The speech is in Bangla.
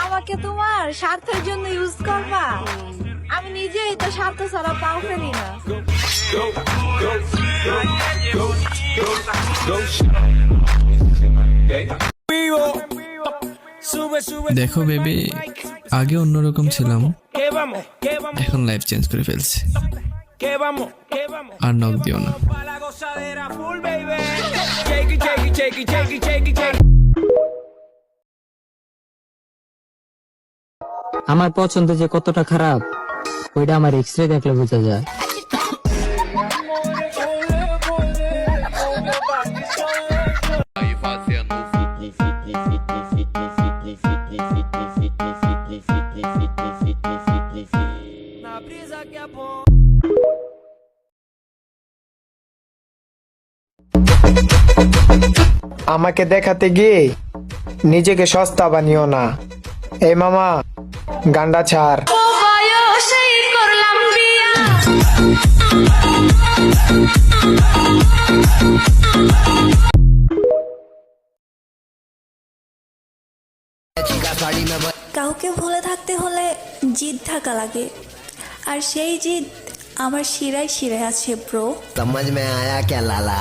আমাকে তোমার স্বার্থের জন্য ইউজ করবা? আমি নিজেই তো স্বার্থ ছাড়া পাও ফেলি না। দেখো বেবি, আগে অন্যরকম ছিলাম, এখন লাইফ চেঞ্জ করে ফেলছি। আর নক দিও না। আমার পছন্দ যে কতটা খারাপ ওইটা আমার এক্সরে দেখলে বোঝা যায়। আমাকে দেখাতে গিয়ে নিজেকে সস্তা বানিও না। এই মামা, গান্ডা ছাড়। কাউকে ভুলে থাকতে হলে জিদ থাকা লাগে, আর সেই জিদ আমার শিরায় শিরায় আছে ব্রো। समझ में आया क्या लाला?